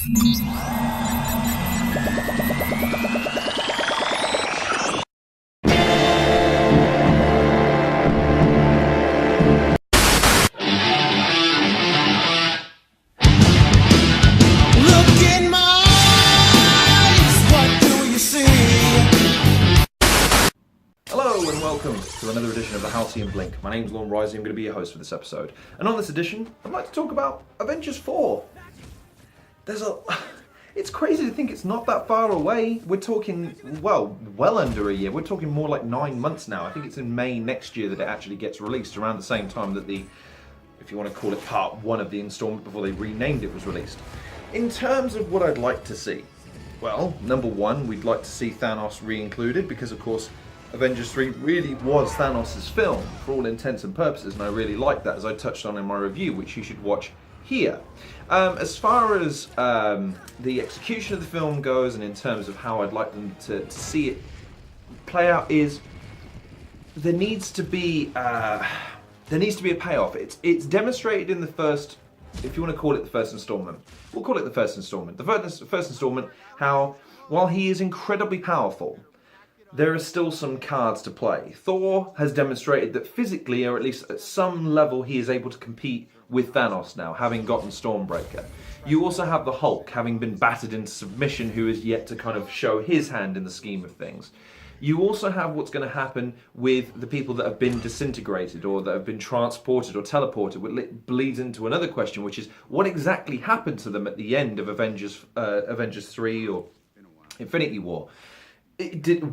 To another edition of the Halcyon Blink. My name's Lorne Rising, I'm going to be your host for this episode. And on this edition, I'd like to talk about Avengers 4. It's crazy to think it's not that far away. We're talking, well under a year. We're talking more like 9 months now. I think it's in May next year that it actually gets released, around the same time that if you want to call it part 1 of the installment before they renamed it, was released. In terms of what I'd like to see, well, number 1, we'd like to see Thanos re-included, because of course Avengers 3 really was Thanos' film for all intents and purposes, and I really like that, as I touched on in my review, which you should watch here. As far as the execution of the film goes, and in terms of how I'd like them to see it play out, is there needs to be a payoff. It's demonstrated in the first, if you want to call it the first installment, we'll call it the first installment. The first installment, how while he is incredibly powerful, there are still some cards to play. Thor has demonstrated that physically, or at least at some level, he is able to compete with Thanos now, having gotten Stormbreaker. You also have the Hulk, having been battered into submission, who is yet to kind of show his hand in the scheme of things. You also have what's going to happen with the people that have been disintegrated, or that have been transported or teleported, which bleeds into another question, which is what exactly happened to them at the end of Avengers 3 or Infinity War.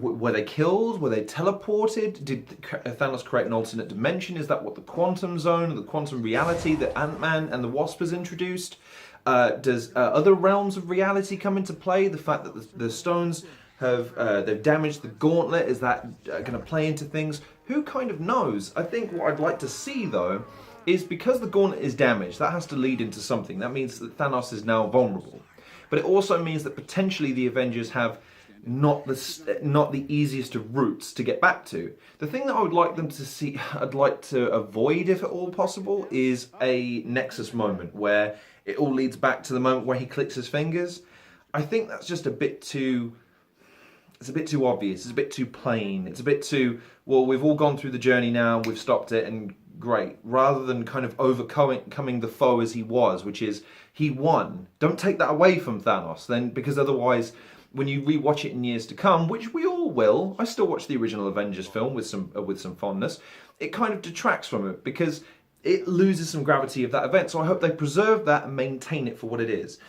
Were they killed? Were they teleported? Did Thanos create an alternate dimension? Is that what the quantum zone or the quantum reality that Ant-Man and the Wasp has introduced? Does other realms of reality come into play? The fact that the stones they've damaged the gauntlet, is that going to play into things? Who kind of knows? I think what I'd like to see, though, is because the gauntlet is damaged, that has to lead into something. That means that Thanos is now vulnerable. But it also means that potentially the Avengers have not the easiest of routes to get back to. The thing that I would like them to see, I'd like to avoid, if at all possible, is a Nexus moment where it all leads back to the moment where he clicks his fingers. I think that's just a bit too, it's a bit too obvious, it's a bit too plain, it's a bit too, well, we've all gone through the journey now, we've stopped it, and great. Rather than kind of overcoming the foe as he was, which is, he won. Don't take that away from Thanos, then, because otherwise, when you rewatch it in years to come, which we all will, I still watch the original Avengers film with some fondness, it kind of detracts from it because it loses some gravity of that event. So I hope they preserve that and maintain it for what it is.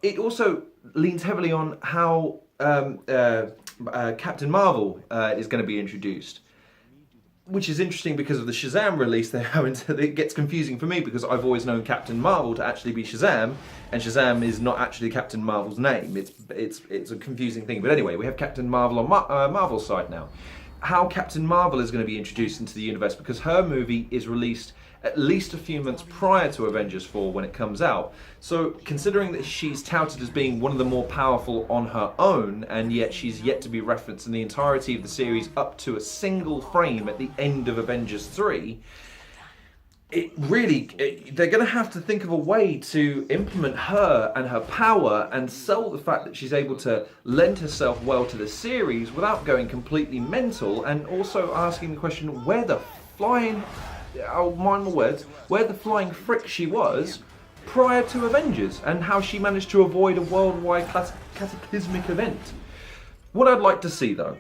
It also leans heavily on how Captain Marvel is going to be introduced, which is interesting because of the Shazam release. It gets confusing for me because I've always known Captain Marvel to actually be Shazam, and Shazam is not actually Captain Marvel's name. It's a confusing thing. But anyway, we have Captain Marvel on Marvel's side now. How Captain Marvel is going to be introduced into the universe, because her movie is released at least a few months prior to Avengers 4 when it comes out. So considering that she's touted as being one of the more powerful on her own, and yet she's yet to be referenced in the entirety of the series up to a single frame at the end of Avengers 3, they're going to have to think of a way to implement her and her power and sell the fact that she's able to lend herself well to the series without going completely mental, and also asking the question where the flying... I'll mind my words, where the flying frick she was prior to Avengers, and how she managed to avoid a worldwide cataclysmic event. What I'd like to see, though,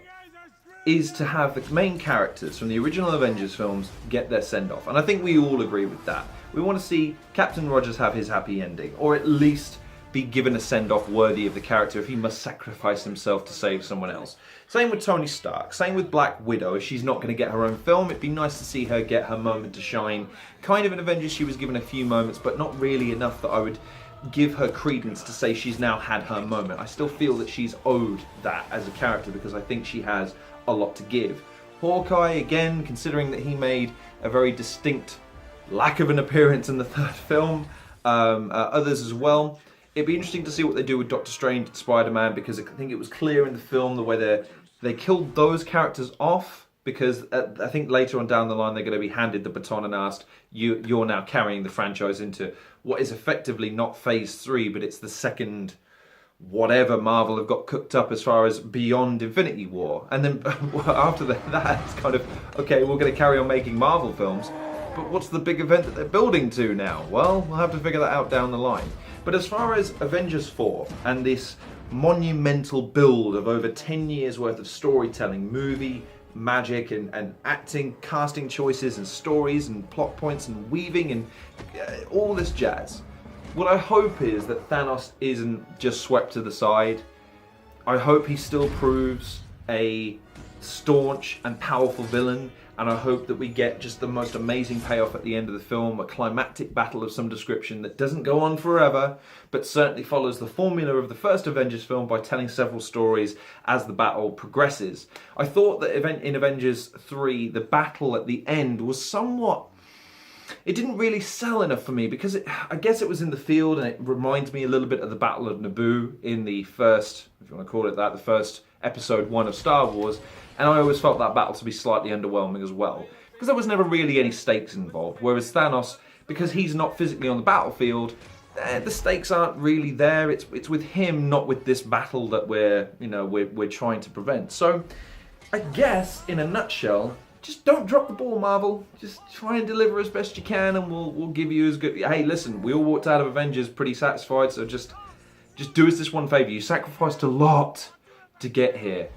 is to have the main characters from the original Avengers films get their send-off, and I think we all agree with that. We want to see Captain Rogers have his happy ending, or at least be given a send-off worthy of the character if he must sacrifice himself to save someone else. Same with Tony Stark, same with Black Widow. If she's not going to get her own film, it'd be nice to see her get her moment to shine. Kind of in Avengers she was given a few moments, but not really enough that I would give her credence to say she's now had her moment. I still feel that she's owed that as a character because I think she has a lot to give. Hawkeye, again, considering that he made a very distinct lack of an appearance in the third film, others as well. It'd be interesting to see what they do with Doctor Strange and Spider-Man, because I think it was clear in the film the way they killed those characters off, because I think later on down the line they're going to be handed the baton and asked, you're now carrying the franchise into what is effectively not phase 3, but it's the second whatever Marvel have got cooked up as far as beyond Infinity War. And then after that, it's kind of, okay, we're going to carry on making Marvel films, but what's the big event that they're building to now? Well, we'll have to figure that out down the line. But as far as Avengers 4 and this monumental build of over 10 years worth of storytelling, movie, magic and acting, casting choices and stories and plot points and weaving and all this jazz, what I hope is that Thanos isn't just swept to the side. I hope he still proves a staunch and powerful villain, and I hope that we get just the most amazing payoff at the end of the film, a climactic battle of some description that doesn't go on forever, but certainly follows the formula of the first Avengers film by telling several stories as the battle progresses. I thought that in Avengers 3, the battle at the end was somewhat... It didn't really sell enough for me because I guess it was in the field and it reminds me a little bit of the Battle of Naboo in the first, if you want to call it that, the first episode 1 of Star Wars. And I always felt that battle to be slightly underwhelming as well, because there was never really any stakes involved. Whereas Thanos, because he's not physically on the battlefield, the stakes aren't really there. It's with him, not with this battle that we're trying to prevent. So I guess in a nutshell, just don't drop the ball, Marvel. Just try and deliver as best you can, and we'll give you as good. Hey, listen, we all walked out of Avengers pretty satisfied, so just do us this one favor. You sacrificed a lot to get here.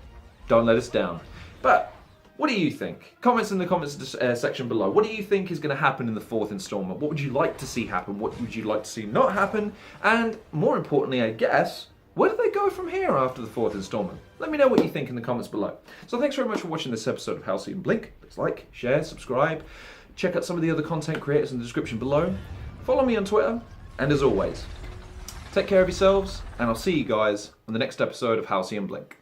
Don't let us down. But what do you think? Comments in the comments section below. What do you think is going to happen in the 4th installment? What would you like to see happen? What would you like to see not happen? And more importantly, I guess, where do they go from here after the 4th installment? Let me know what you think in the comments below. So thanks very much for watching this episode of Halcyon Blink. Please like, share, subscribe. Check out some of the other content creators in the description below. Follow me on Twitter. And as always, take care of yourselves, and I'll see you guys on the next episode of Halcyon Blink.